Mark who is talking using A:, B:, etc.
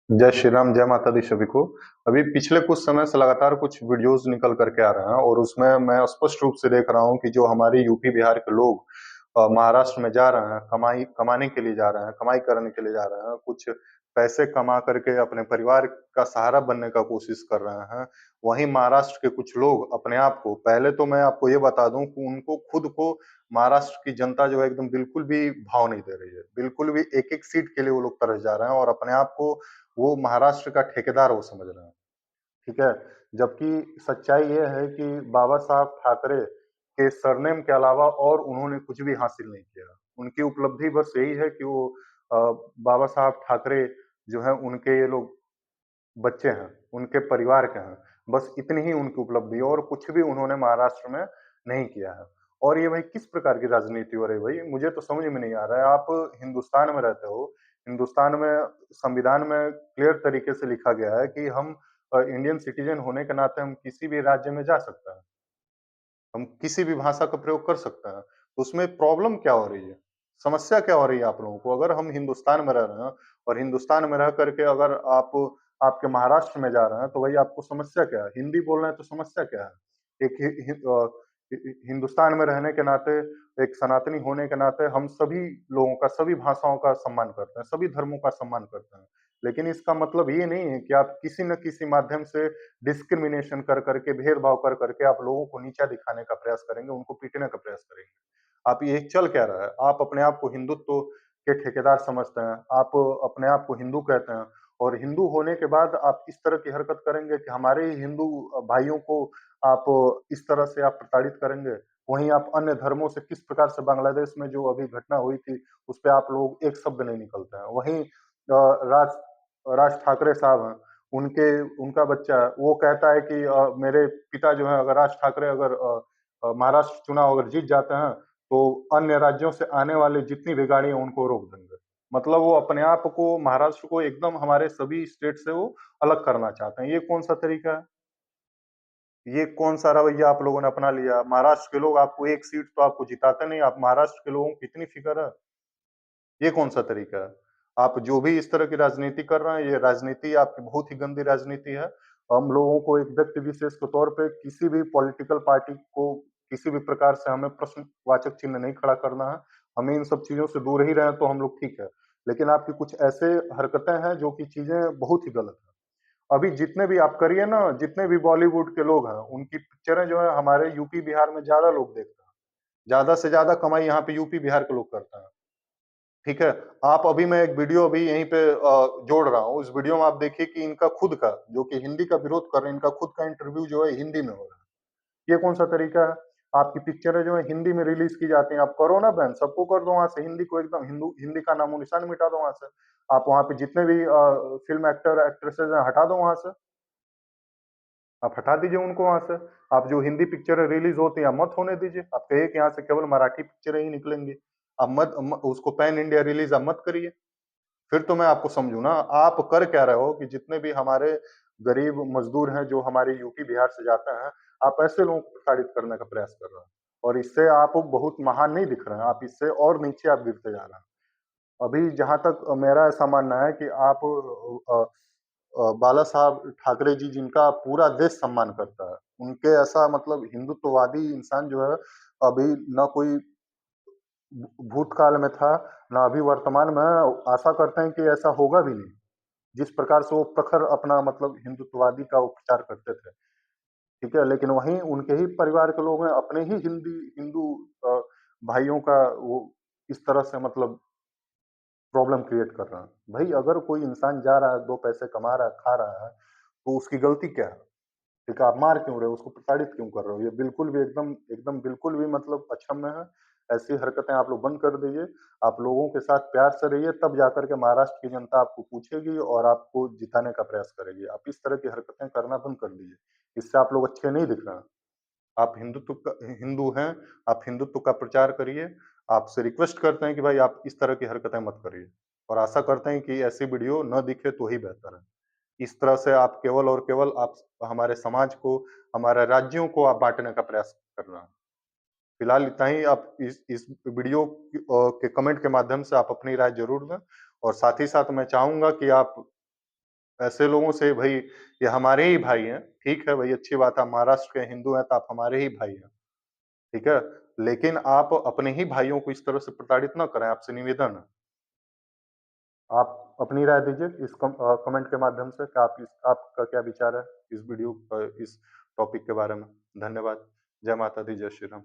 A: जय श्री राम, जय माता दी सभी को। अभी पिछले कुछ समय से लगातार कुछ वीडियोस निकल करके आ रहे हैं और उसमें मैं स्पष्ट रूप से देख रहा हूँ कि जो हमारे यूपी बिहार के लोग महाराष्ट्र में जा रहे हैं, कमाई कमाने के लिए जा रहे हैं, कमाई करने के लिए जा रहे हैं, कुछ पैसे कमा करके अपने परिवार का सहारा बनने का कोशिश कर रहे हैं। वहीं महाराष्ट्र के कुछ लोग अपने आप को, पहले तो मैं आपको ये बता दूं कि उनको खुद को महाराष्ट्र की जनता जो है एकदम बिल्कुल भी भाव नहीं दे रही है। बिल्कुल भी एक-एक सीट के लिए वो लोग तरस जा रहे हैं और अपने आप को वो महाराष्ट्र का ठेकेदार वो समझ रहे हैं, ठीक है? जबकि सच्चाई ये है कि बाबा साहब ठाकरे के सरनेम के अलावा और उन्होंने कुछ भी हासिल नहीं किया। उनकी उपलब्धि बस यही है कि वो अ, बाबा साहब ठाकरे जो हैं उनके ये लोग बच्चे हैं, उनके परिवार के हैं। बस इतनी ही उनकी उपलब्धि है और कुछ भी उन्होंने महाराष्ट्र में नहीं किया है। और ये भाई किस प्रकार की राजनीति हो रही है भाई? मुझे तो समझ में नहीं आ रहा है। आप हिंदुस्तान में रहते हो, हिंदुस्तान में संविधान में क्लियर तरीके से लिखा गया है कि हम इंडियन सिटीज़न होने के नाते हम किसी भी राज्य में जा सकते हैं। हम किसी भी भाषा का प्रयोग कर सकते हैं। तो उसमें प्रॉब्लम क्या हो रही है? समस्या क्या हो रही है आप लोगों को? अगर हम हिंदुस्तान में रह रहे हैं और हिंदुस्तान में रह कर के अगर आप आपके महाराष्ट्र में जा रहे हैं, तो भई आपको समस्या क्या है? हिंदी बोल रहे हैं तो समस्या क्या है? एक हि हि अ, हि हि हिंदुस्तान में रहने के नाते, एक सनातनी होने के नाते हम सभी लोगों का, सभी भाषाओं का सम्मान करते हैं, सभी धर्मों का सम्मान करते हैं। लेकिन इसका मतलब ये नहीं है कि आप किसी न किसी माध्यम से डिस्क्रिमिनेशन कर करके, भेदभाव कर करके आप लोगों को नीचा दिखाने का प्रयास करेंगे, उनको पीटने का प्रयास करेंगे। आप ये चल क्या रहा है? आप अपने आप को हिंदुत्व के ठेकेदार समझते हैं, आप अपने आप को हिंदू कहते हैं और हिंदू होने के बाद आप इस तरह की हरकत करेंगे कि हमारे ही हिंदू भाइयों को आप इस तरह से आप प्रताड़ित करेंगे। वहीं आप अन्य धर्मों से किस प्रकार से बांग्लादेश में जो अभी घटना हुई थी, उसपे आप लोग एक शब्द नहीं निकलते हैं। वहीं राज राज ठाकरे साहब हैं, उनके उनका बच्चा है, वो कहता है कि मेरे पिता जो हैं अगर राज ठाकरे अगर महाराष्ट्र चुनाव अगर जीत जाते हैं, तो अन्य राज्यों से आने वाली जितनी भी गाड़ी हैं उनको रोक देंगे। मतलब वो अपने आप को महाराष्ट्र को एकदम हमारे सभी स्टेट से वो अलग करना चाहते हैं। ये कौन-सा तरीका है? ये कौन-सा रवैया आप लोगों ने अपना लिया? महाराष्ट्र के लोग आपको एक सीट तो आपको जिताते नहीं, आप महाराष्ट्र के लोगों की इतनी फ़िक्र है? ये कौन-सा तरीका है? आप जो भी इस तरह की राजनीति कर रहे हैं, ये राजनीति आपकी बहुत ही गंदी राजनीति है। हम लोगों को एक व्यक्ति विशेष के तौर पे किसी भी पॉलिटिकल पार्टी को किसी भी प्रकार से हमें प्रश्नवाचक चिन्ह नहीं खड़ा करना है। हमें इन सब चीज़ों से दूर ही रहें तो हम लोग ठीक है। लेकिन आपकी कुछ ऐसे हरकतें हैं जो कि चीज़ें बहुत ही गलत हैं। अभी जितने भी आप करिए ना, जितने भी बॉलीवुड के लोग हैं, उनकी पिक्चरें जो है हमारे यूपी बिहार में ज़्यादा लोग देखते हैं। ज़्यादा से ज़्यादा कमाई यहाँ पे यूपी बिहार के लोग करते हैं। ठीक है? आप अभी मैं एक वीडियो अभी यहीं पे जोड़ रहा हूँ। इस वीडियो में आप देखिए कि इनका खुद का, जो कि हिंदी का विरोध कर रहे हैं, इनका खुद का इंटरव्यू जो है हिंदी में हो रहा है। ये कौन-सा तरीका है? आपकी पिक्चरें जो है हिंदी में रिलीज़ की जाती हैं, आप करो ना बैन, सबको कर दो वहाँ से, हिंदी को एकदम हिंदी का नामो-निशान मिटा दो वहाँ से। आप वहाँ पे जितने भी फ़िल्म एक्टर, एक्ट्रेसेस हैं, हटा दो वहाँ से। आप हटा दीजिए उनको वहाँ से। आप जो हिंदी पिक्चरें रिलीज़ होती हैं, आप मत होने दीजिए। आप कहिए कि यहाँ से केवल मराठी पिक्चरें ही निकलेंगी। आप मत म उसको पैन इंडिया रिलीज़ आप मत करिए। फिर तो मैं आपको समझूँ ना, आप कर क्या रहे हो कि जितने भी हमारे गरीब मज़दूर हैं, जो हमारे यूपी, बिहार से जाते हैं, आप ऐसे लोगों को प्रताड़ित करने का प्रयास कर रहे हैं। और इससे आप बहुत महान नहीं दिख रहे हैं, आप इससे और नीचे आप गिरते जा रहे हैं। अभी जहाँ तक मेरा ऐसा मानना है कि आप बाला साहब ठाकरे जी जिनका पूरा देश सम्मान करता है, उनके ऐसा मतलब हिंदुत्ववादी इंसान जो है, अभी ना कोई भूतकाल में था, ना अभी वर्तमान में है। आशा करते हैं कि ऐसा होगा भी नहीं। जिस प्रकार से वो प्रखर अपना मतलब हिंदुत्ववादी का वो प्रचार करते थे, ठीक है? लेकिन वहीं उनके ही परिवार के लोग हैं, अपने ही हिंदू अ, भाइयों का वो इस तरह से मतलब प्रॉब्लम क्रिएट कर रहे हैं। भई अगर कोई इंसान जा रहा है, 2 पैसे कमा रहा है, खा रहा है, तो उसकी गलती क्या है? ठीक है, आप मार क्यों रहे हो? उसको प्रताड़ित क्यों कर रहे हो? ये बिल्कुल भी एकदम एकदम बिल्कुल भी मतलब अक्षम्य है। ऐसी हरकतें आप लोग बंद कर दीजिए। आप लोगों के साथ प्यार से रहिए, तब जाकर के महाराष्ट्र की जनता आपको पूछेगी और आपको जिताने का प्रयास करेगी। आप इस तरह की हरकतें करना बंद कर दीजिए। इससे आप लोग अच्छे नहीं दिख रहे हैं। आप हिंदू हैं, आप हिंदुत्व का प्रचार करिए। आपसे रिक्वेस्ट करते हैं कि भाई आप इस तरह की हरकतें मत करिए और आशा करते हैं कि ऐसी वीडियो ना दिखे तो ही बेहतर है। इस तरह से आप केवल और केवल आप हमारे समाज को, हमारे राज्यों को आप बाँटने का प्रयास कर रहे हैं। फिलहाल इतना ही। आप इस वीडियो के कमेंट के माध्यम से आप अपनी राय ज़रूर दें और साथ ही साथ मैं चाहूँगा कि आप ऐसे लोगों से भई ये हमारे ही भाई हैं, ठीक है भई अच्छी बात है, आप महाराष्ट्र के हिंदू हैं तो आप हमारे ही भाई हैं, ठीक है? लेकिन आप अपने ही भाइयों को इस तरह से प्रताड़ित ना करें, आपसे निवेदन है। आप अपनी राय दीजिए इस कमेंट के माध्यम से कि आपका क्या विचार है इस वीडियो इस टॉपिक के बारे में? धन्यवाद। जय माता दी, जय श्री राम।